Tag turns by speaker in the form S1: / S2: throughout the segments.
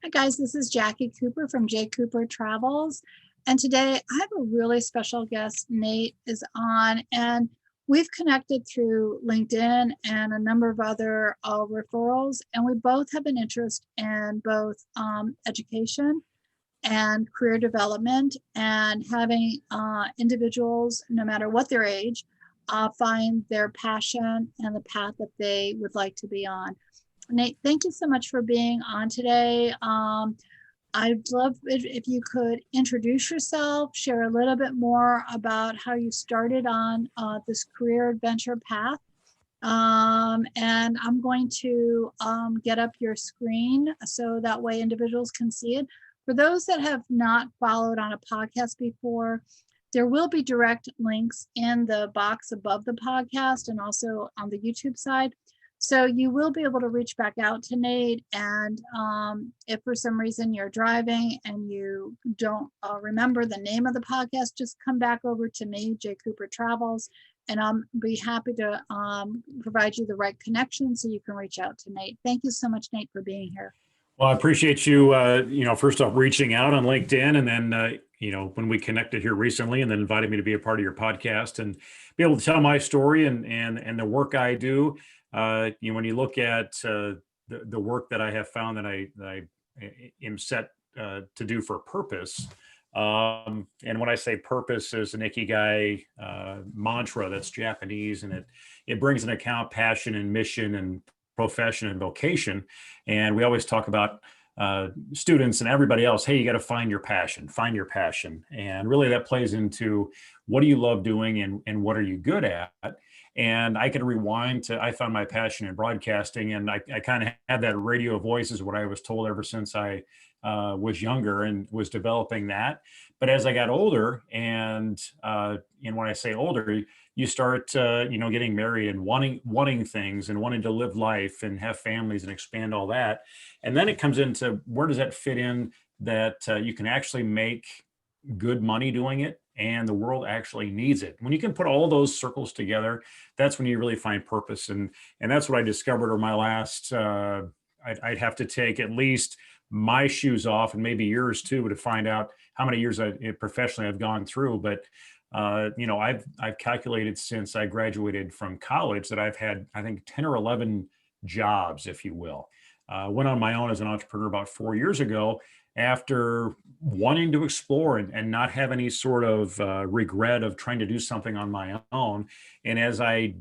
S1: Hi guys, this is Jacqui Cooper from J. Cooper Travels. And today I have a really special guest. Nate is on, and we've connected through LinkedIn and a number of other referrals. And we both have an interest in both education and career development, and having individuals, no matter what their age, find their passion and the path that they would like to be on. Nate, thank you so much for being on today. I'd love if you could introduce yourself, share a little bit more about how you started on this career adventure path. And I'm going to get up your screen so that way individuals can see it. For those that have not followed on a podcast before, there will be direct links in the box above the podcast and also on the YouTube side. So you will be able to reach back out to Nate, and if for some reason you're driving and you don't remember the name of the podcast, just come back over to me, J. Cooper Travels, and I'll be happy to provide you the right connection so you can reach out to Nate. Thank you so much, Nate, for being here.
S2: Well, I appreciate you, first off, reaching out on LinkedIn, and then, when we connected here recently, and then invited me to be a part of your podcast and be able to tell my story and the work I do. When you look at the work that I have found that I am set to do for purpose, and when I say purpose is an Ikigai mantra that's Japanese, and it brings into account passion and mission and profession and vocation. And we always talk about students and everybody else, hey, you got to find your passion. And really that plays into what do you love doing and what are you good at? And I could rewind to, I found my passion in broadcasting, and I kind of had that radio voice is what I was told ever since I was younger and was developing that. But as I got older, and when I say older, you start, getting married and wanting things and wanting to live life and have families and expand all that. And then it comes into where does that fit in that you can actually make good money doing it, and the world actually needs it. When you can put all those circles together, that's when you really find purpose. And that's what I discovered over my last, I'd have to take at least my shoes off and maybe yours too, to find out how many years professionally I've gone through. But I've calculated since I graduated from college that I've had, I think, 10 or 11 jobs, if you will. Went on my own as an entrepreneur about 4 years ago after wanting to explore and not have any sort of regret of trying to do something on my own. And as I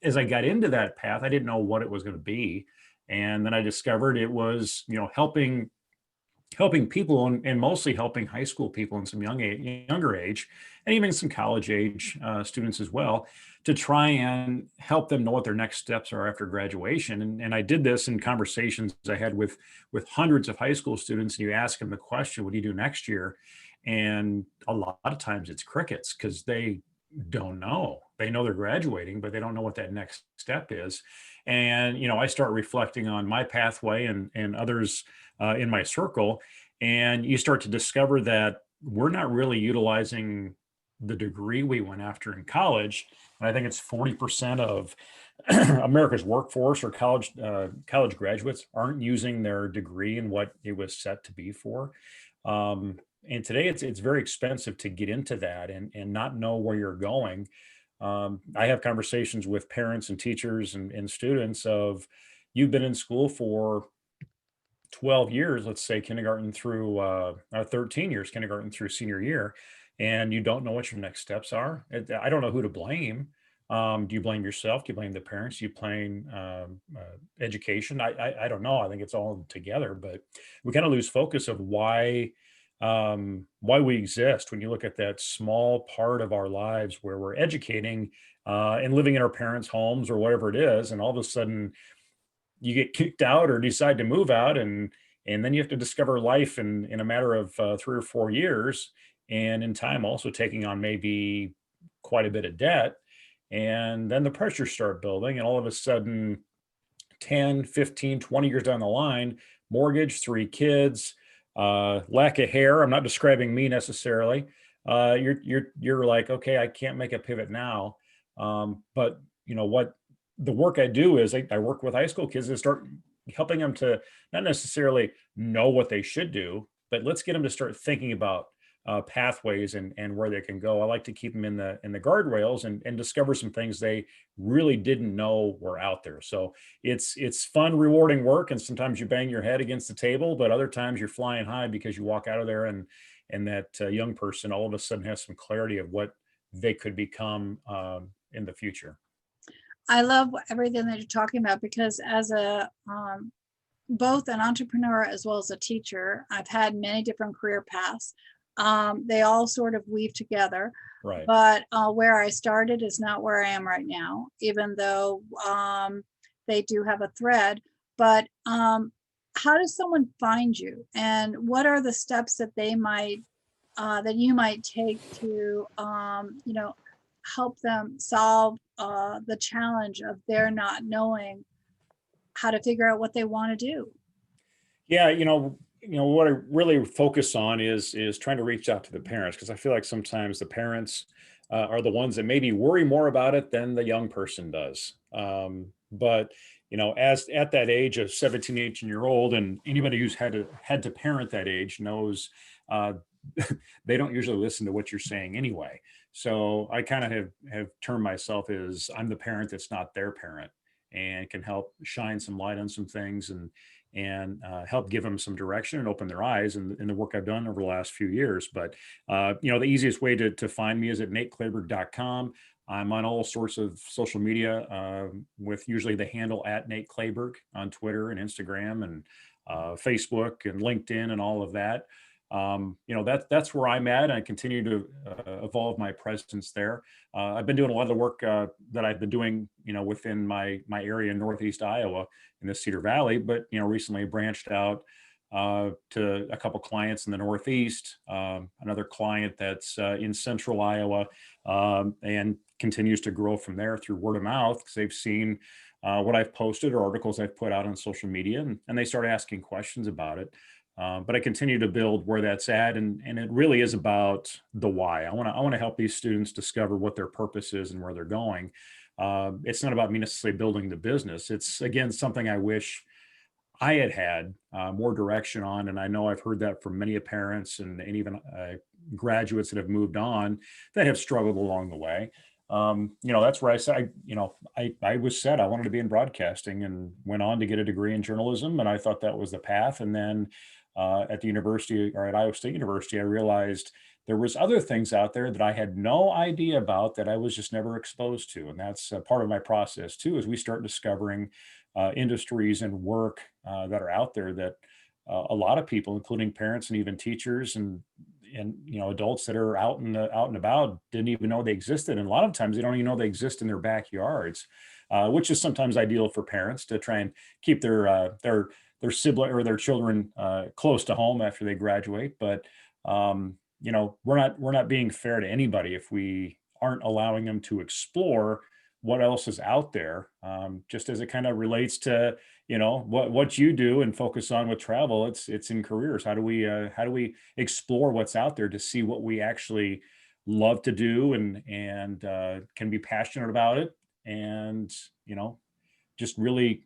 S2: got into that path, I didn't know what it was going to be. And then I discovered it was, helping people and mostly helping high school people in some younger age, and even some college age students as well, to try and help them know what their next steps are after graduation. And I did this in conversations I had with hundreds of high school students. And you ask them the question, what do you do next year? And a lot of times it's crickets, because they don't know. They know they're graduating, but they don't know what that next step is. And, I start reflecting on my pathway and others in my circle. And you start to discover that we're not really utilizing the degree we went after in college. And I think it's 40% of America's workforce or college graduates aren't using their degree in what it was set to be for. And today it's very expensive to get into that and not know where you're going. I have conversations with parents and teachers and students of, you've been in school for 12 years, let's say kindergarten through 13 years, kindergarten through senior year, and you don't know what your next steps are. I don't know who to blame. Do you blame yourself? Do you blame the parents? Do you blame education? I don't know. I think it's all together, but we kind of lose focus of why we exist when you look at that small part of our lives where we're educating and living in our parents' homes or whatever it is, and all of a sudden you get kicked out or decide to move out, and then you have to discover life in a matter of 3 or 4 years, and in time also taking on maybe quite a bit of debt. And then the pressures start building, and all of a sudden 10, 15, 20 years down the line, mortgage, 3 kids, lack of hair. I'm not describing me necessarily. You're like, okay, I can't make a pivot now. But what the work I do is I work with high school kids that start helping them to not necessarily know what they should do, but let's get them to start thinking about pathways and where they can go. I like to keep them in the guardrails and discover some things they really didn't know were out there. So it's fun, rewarding work, and sometimes you bang your head against the table, but other times you're flying high because you walk out of there and that young person all of a sudden has some clarity of what they could become in the future.
S1: I love everything that you're talking about because as a both an entrepreneur as well as a teacher, I've had many different career paths. They all sort of weave together,
S2: Right.
S1: but where I started is not where I am right now, even though they do have a thread. But how does someone find you, and what are the steps that they might that you might take to help them solve the challenge of their not knowing how to figure out what they want to do?
S2: Yeah, what I really focus on is trying to reach out to the parents, because I feel like sometimes the parents are the ones that maybe worry more about it than the young person does. But as at that age of 17, 18-year old, and anybody who's had to parent that age knows uh, they don't usually listen to what you're saying anyway. So I kind of have termed myself as I'm the parent that's not their parent, and can help shine some light on some things and help give them some direction and open their eyes in the work I've done over the last few years. But the easiest way to find me is at nateclayberg.com. I'm on all sorts of social media with usually the handle at Nate Clayberg on Twitter and Instagram and Facebook and LinkedIn and all of that. That's where I'm at. And I continue to evolve my presence there. I've been doing a lot of the work that I've been doing, within my area in Northeast Iowa in the Cedar Valley, but recently branched out to a couple clients in the Northeast, another client that's in Central Iowa, and continues to grow from there through word of mouth because they've seen what I've posted or articles I've put out on social media, and they start asking questions about it. But I continue to build where that's at, and it really is about the why. I want to help these students discover what their purpose is and where they're going. It's not about me necessarily building the business. It's, again, something I wish I had more direction on, and I know I've heard that from many parents and even graduates that have moved on that have struggled along the way. That's where I said, I was said I wanted to be in broadcasting, and went on to get a degree in journalism, and I thought that was the path. And then at the university, or at Iowa State University, I realized there was other things out there that I had no idea about that I was just never exposed to. And that's part of my process too, as we start discovering industries and work that are out there that a lot of people, including parents and even teachers and adults that are out and about, didn't even know they existed. And a lot of times they don't even know they exist in their backyards, which is sometimes ideal for parents to try and keep their sibling or their children close to home after they graduate. But we're not being fair to anybody if we aren't allowing them to explore what else is out there. Just as it kind of relates to what you do and focus on with travel, it's in careers. How do we explore what's out there to see what we actually love to do and can be passionate about it, and just really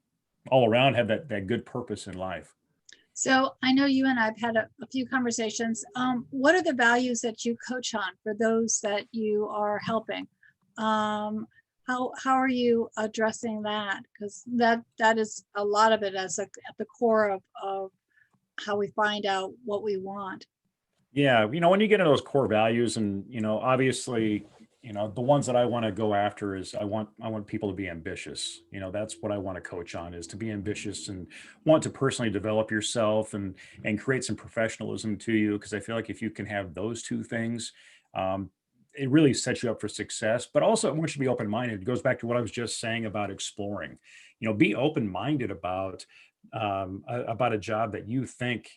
S2: all around have that good purpose in life.
S1: So I know you and I've had a few conversations. What are the values that you coach on for those that you are helping? How are you addressing that? Because that is a lot of it as at the core of how we find out what we want.
S2: Yeah, when you get into those core values, and obviously, the ones that I want to go after is I want people to be ambitious. That's what I want to coach on, is to be ambitious and want to personally develop yourself and create some professionalism to you, because I feel like if you can have those two things, it really sets you up for success. But also, I want you to be open-minded. It goes back to what I was just saying about exploring. Be open-minded about a job that you think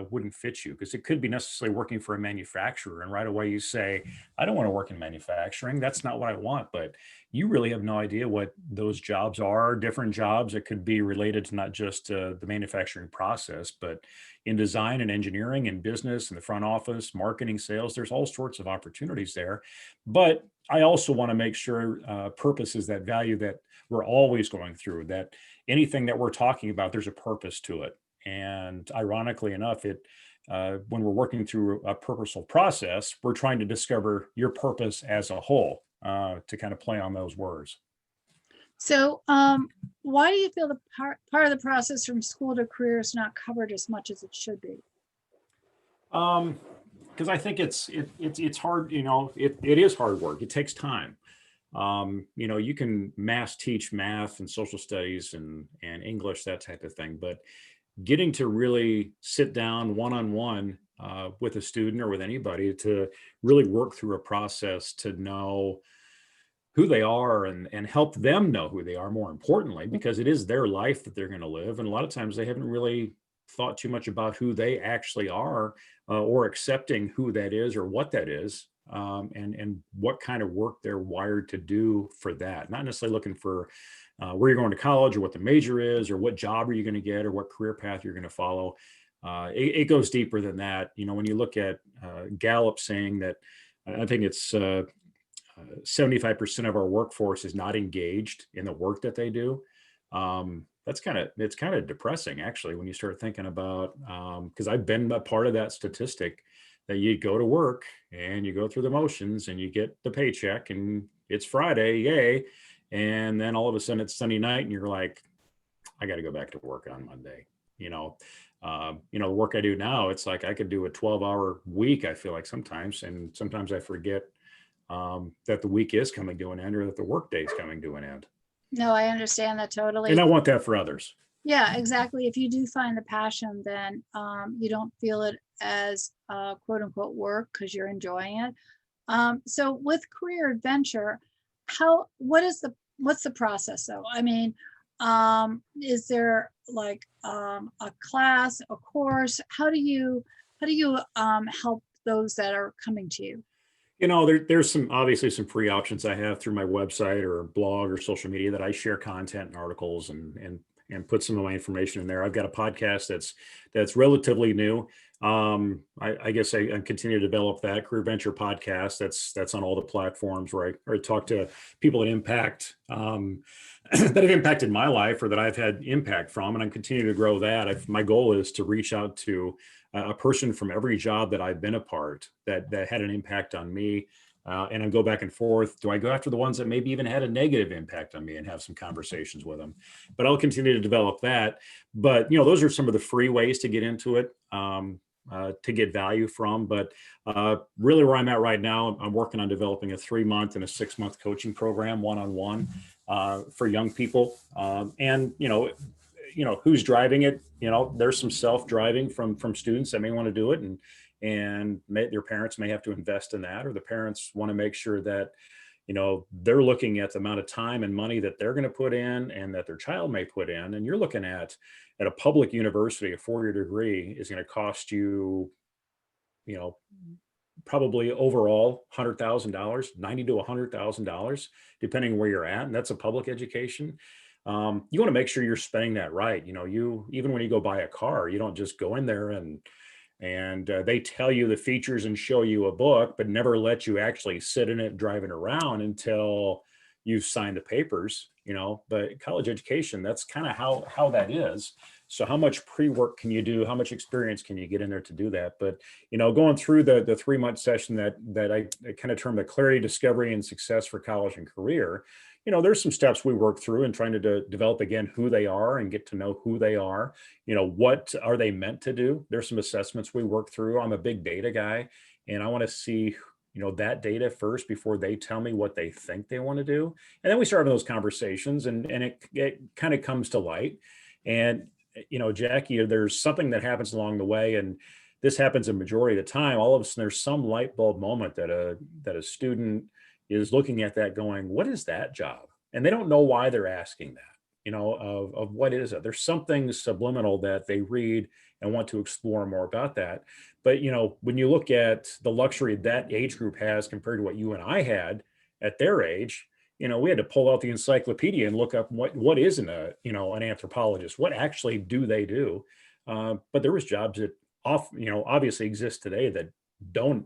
S2: wouldn't fit you, because it could be necessarily working for a manufacturer, and right away you say, I don't want to work in manufacturing, that's not what I want. But you really have no idea what those jobs are. Different jobs that could be related to not just the manufacturing process, but in design and engineering and business and the front office, marketing, sales. There's all sorts of opportunities there. But I also want to make sure purpose is that value that we're always going through, that anything that we're talking about, there's a purpose to it. And ironically enough, when we're working through a purposeful process, we're trying to discover your purpose as a whole, to kind of play on those words.
S1: So, why do you feel the part of the process from school to career is not covered as much as it should be?
S2: Because I think it's hard. It is hard work. It takes time. You can mass teach math and social studies and English, that type of thing, but getting to really sit down one-on-one with a student or with anybody to really work through a process to know who they are and help them know who they are, more importantly, because it is their life that they're going to live. And a lot of times they haven't really thought too much about who they actually are, or accepting who that is or what that is, and what kind of work they're wired to do for that. Not necessarily looking for where you're going to college or what the major is or what job are you going to get or what career path you're going to follow. It goes deeper than that. When you look at Gallup saying that, I think it's 75% of our workforce is not engaged in the work that they do. It's kind of depressing, actually, when you start thinking about, because I've been a part of that statistic, that you go to work and you go through the motions and you get the paycheck and it's Friday, yay. And then all of a sudden it's Sunday night and you're like, I got to go back to work on Monday. The work I do now, it's like I could do a 12-hour week, I feel like sometimes. And sometimes I forget that the week is coming to an end or that the workday is coming to an end.
S1: No, I understand that totally.
S2: And I want that for others.
S1: Yeah, exactly. If you do find the passion, then you don't feel it as quote unquote work because you're enjoying it. So with career adventure, what's the process though? I mean, is there like a class, a course? How do you help those that are coming to you?
S2: There's obviously some free options I have through my website or blog or social media that I share content and articles and put some of my information in there. I've got a podcast that's relatively new. I guess I continue to develop that Career Venture podcast. That's on all the platforms where I talk to people that impact that have impacted my life or that I've had impact from, and I'm continuing to grow that. My goal is to reach out to a person from every job that I've been a part that had an impact on me. And I go back and forth. Do I go after the ones that maybe even had a negative impact on me and have some conversations with them? But I'll continue to develop that. But, those are some of the free ways to get into it, to get value from. But really where I'm at right now, I'm working on developing a 3-month and a 6-month coaching program, one-on-one, for young people. And who's driving it? There's some self-driving from students that may want to do it, and their parents may have to invest in that, or the parents want to make sure that they're looking at the amount of time and money that they're going to put in and that their child may put in. And you're looking at a public university, a 4-year degree is going to cost you probably overall $100,000, $90,000 to $100,000, depending where you're at, and that's a public education. You want to make sure you're spending that right. Even when you go buy a car, you don't just go in there and they tell you the features and show you a book, but never let you actually sit in it driving around until you've signed the papers. But college education, that's kind of how that is. So how much pre-work can you do? How much experience can you get in there to do that? But going through the 3-month session that I kind of term the clarity, discovery, and success for college and career, there's some steps we work through in trying to develop, again, who they are and get to know who they are. What are they meant to do? There's some assessments we work through. I'm a big data guy, and I want to see, that data first before they tell me what they think they want to do. And then we start having those conversations and it kind of comes to light. And, Jacqui, there's something that happens along the way, and this happens a majority of the time. All of a sudden, there's some light bulb moment that a student is looking at that going, what is that job? And they don't know why they're asking that, of what is it? There's something subliminal that they read and want to explore more about that. But, when you look at the luxury that age group has compared to what you and I had at their age, we had to pull out the encyclopedia and look up what is an anthropologist, what actually do they do? But there was jobs that obviously exist today that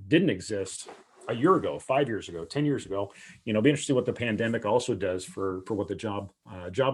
S2: didn't exist a year ago, 5 years ago, 10 years ago. Be interested what the pandemic also does for what the job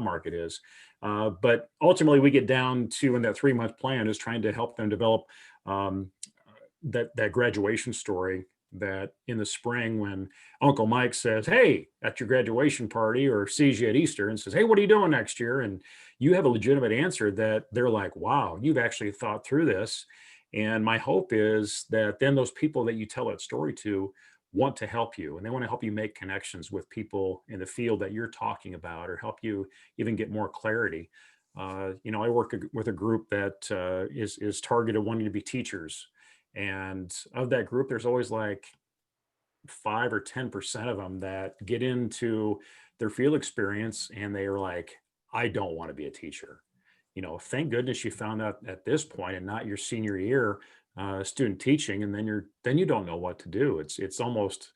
S2: market is. But ultimately, we get down to, in that 3-month plan, is trying to help them develop that graduation story, that in the spring, when Uncle Mike says, "Hey," at your graduation party, or sees you at Easter and says, "Hey, what are you doing next year?" And you have a legitimate answer, that they're like, "Wow, you've actually thought through this." And my hope is that then those people that you tell that story to want to help you, and they want to help you make connections with people in the field that you're talking about, or help you even get more clarity. I work with a group that is targeted wanting to be teachers. And of that group, there's always like 5 or 10% of them that get into their field experience and they are like, "I don't want to be a teacher." Thank goodness you found out at this point, and not your senior year student teaching, and then you don't know what to do. It's almost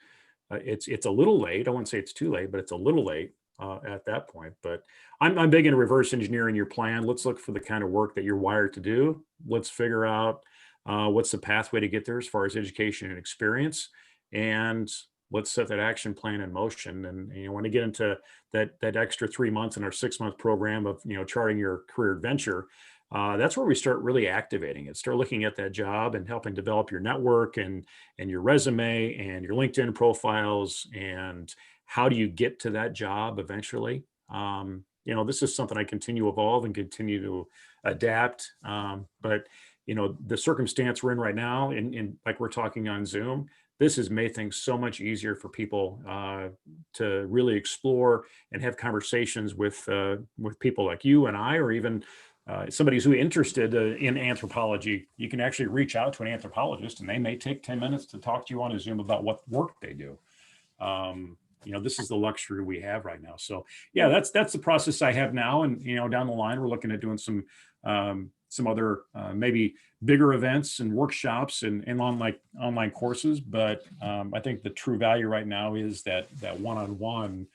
S2: it's a little late. I wouldn't say it's too late, but it's a little late at that point. But I'm big into reverse engineering your plan. Let's look for the kind of work that you're wired to do. Let's figure out what's the pathway to get there as far as education and experience, and let's set that action plan in motion. And want to get into that extra 3 months in our 6-month program of charting your career adventure. That's where we start really activating it. Start looking at that job and helping develop your network and your resume and your LinkedIn profiles, and how do you get to that job eventually. This is something I continue to evolve and continue to adapt. But the circumstance we're in right now, in like we're talking on Zoom, this has made things so much easier for people to really explore and have conversations with people like you and I, or even somebody who's interested in anthropology. You can actually reach out to an anthropologist, and they may take 10 minutes to talk to you on a Zoom about what work they do. This is the luxury we have right now. So yeah, that's the process I have now. And down the line, we're looking at doing some other maybe bigger events and workshops and online courses. But I think the true value right now is that one-on-one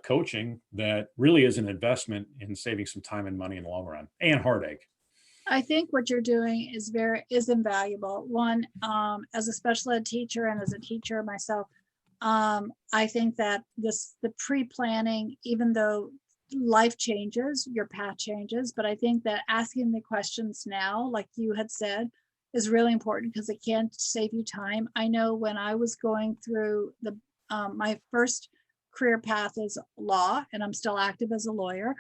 S2: coaching that really is an investment in saving some time and money in the long run, and heartache.
S1: I think what you're doing is invaluable. One, as a special ed teacher and as a teacher myself, I think that the pre-planning, even though life changes, your path changes, but I think that asking the questions now, like you had said, is really important, because it can save you time. I know when I was going through my first career path is law, and I'm still active as a lawyer.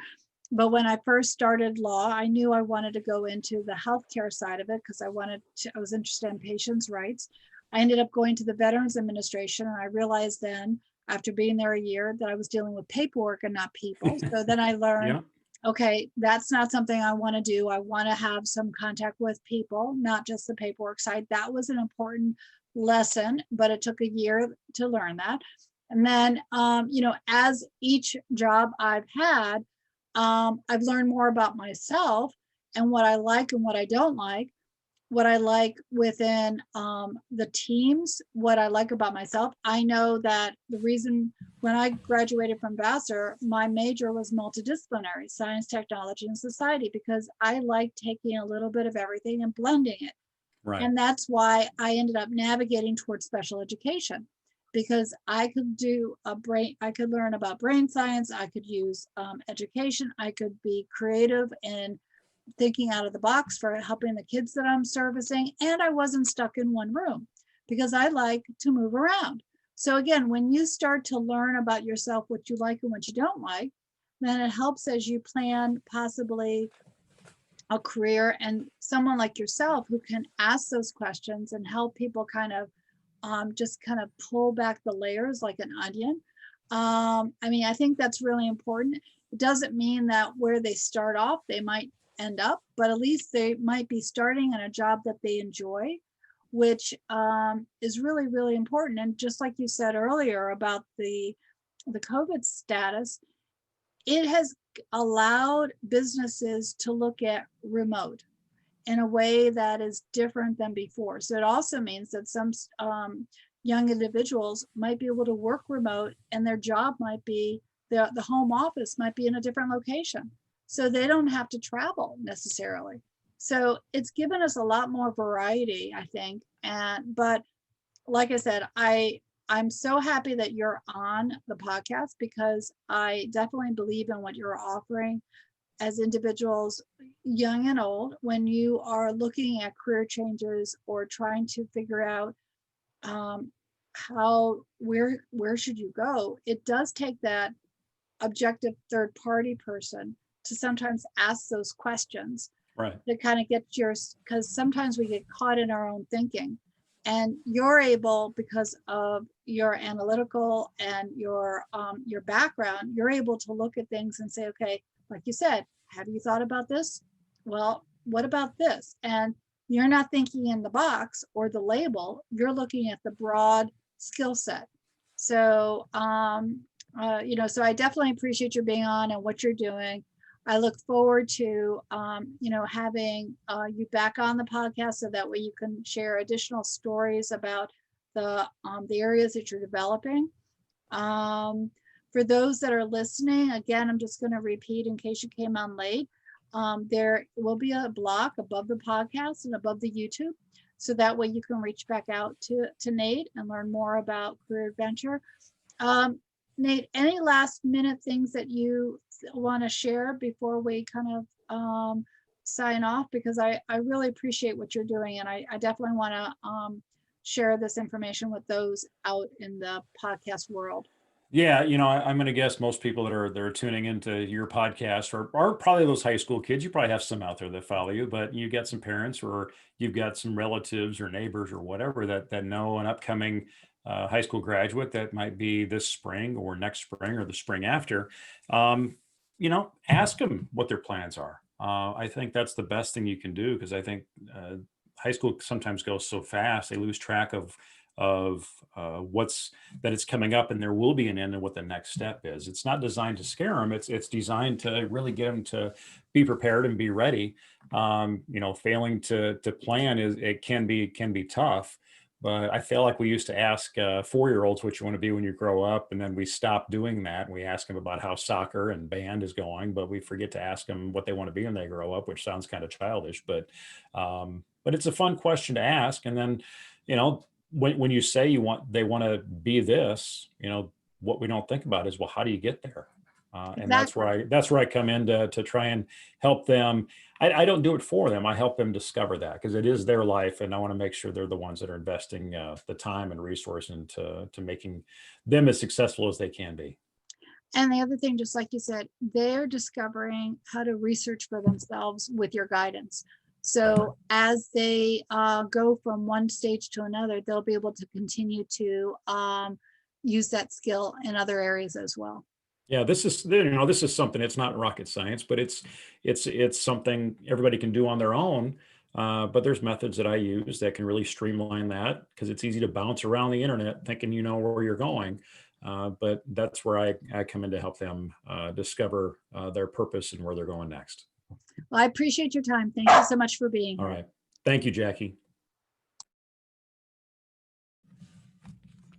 S1: But when I first started law, I knew I wanted to go into the healthcare side of it, because I was interested in patients' rights. I ended up going to the Veterans Administration, and I realized then, after being there a year, that I was dealing with paperwork and not people. So then I learned, okay, that's not something I want to do. I want to have some contact with people, not just the paperwork side. That was an important lesson, but it took a year to learn that. And then, as each job I've had, I've learned more about myself and what I like and what I don't like, what I like within the teams, what I like about myself. I know that the reason when I graduated from Vassar, my major was multidisciplinary, science, technology, and society, because I like taking a little bit of everything and blending it.
S2: Right.
S1: And that's why I ended up navigating towards special education, because I could I could learn about brain science, I could use education, I could be creative and thinking out of the box for helping the kids that I'm servicing. And I wasn't stuck in one room, because I like to move around. So again, when you start to learn about yourself, what you like and what you don't like, then it helps as you plan possibly a career, and someone like yourself who can ask those questions and help people kind of just kind of pull back the layers like an onion. I think that's really important. It doesn't mean that where they start off, they might end up, but at least they might be starting in a job that they enjoy, which is really, really important. And just like you said earlier about the COVID status, it has allowed businesses to look at remote in a way that is different than before. So it also means that some young individuals might be able to work remote, and their job might be, the home office might be in a different location. So they don't have to travel necessarily. So it's given us a lot more variety, I think. But like I said, I I'm so happy that you're on the podcast because I definitely believe in what you're offering as individuals, young and old, when you are looking at career changes or trying to figure out how where should you go. It does take that objective third party person to sometimes ask those questions
S2: Right.
S1: to kind of get yours, because sometimes we get caught in our own thinking, and you're able, because of your analytical and your background, you're able to look at things and say, okay, like you said, have you thought about this? Well, what about this? And you're not thinking in the box or the label, you're looking at the broad skill set. So so I definitely appreciate your being on and what you're doing. I look forward to, having you back on the podcast so that way you can share additional stories about the areas that you're developing. For those that are listening, again, I'm just going to repeat in case you came on late. There will be a block above the podcast and above the YouTube, so that way you can reach back out to Nate and learn more about career adventure. Nate, any last minute things that you want to share before we kind of sign off? Because I really appreciate what you're doing, and I definitely want to share this information with those out in the podcast world.
S2: Yeah, I'm going to guess most people that are tuning into your podcast are probably those high school kids. You probably have some out there that follow you, but you got some parents, or you've got some relatives or neighbors or whatever that know an upcoming high school graduate that might be this spring or next spring or the spring after. Ask them what their plans are. I think that's the best thing you can do, because I think high school sometimes goes so fast, they lose track of what's that it's coming up, and there will be an end, and what the next step is. It's not designed to scare them. It's designed to really get them to be prepared and be ready. Failing to plan it can be tough. But I feel like we used to ask 4-year-olds what you want to be when you grow up, and then we stopped doing that. And we ask them about how soccer and band is going, but we forget to ask them what they want to be when they grow up, which sounds kind of childish, but it's a fun question to ask. And then, when you say they want to be this, what we don't think about is, well, how do you get there? And that's where I come in to try and help them. I don't do it for them. I help them discover that, because it is their life, and I want to make sure they're the ones that are investing the time and resource into making them as successful as they can be.
S1: And the other thing, just like you said, they're discovering how to research for themselves with your guidance. So as they go from one stage to another, they'll be able to continue to use that skill in other areas as well.
S2: Yeah, this is something. It's not rocket science, but it's something everybody can do on their own. But there's methods that I use that can really streamline that, because it's easy to bounce around the internet thinking you know where you're going. But that's where I come in to help them discover their purpose and where they're going next.
S1: Well, I appreciate your time. Thank you so much for being here.
S2: All right. Thank you, Jacqui.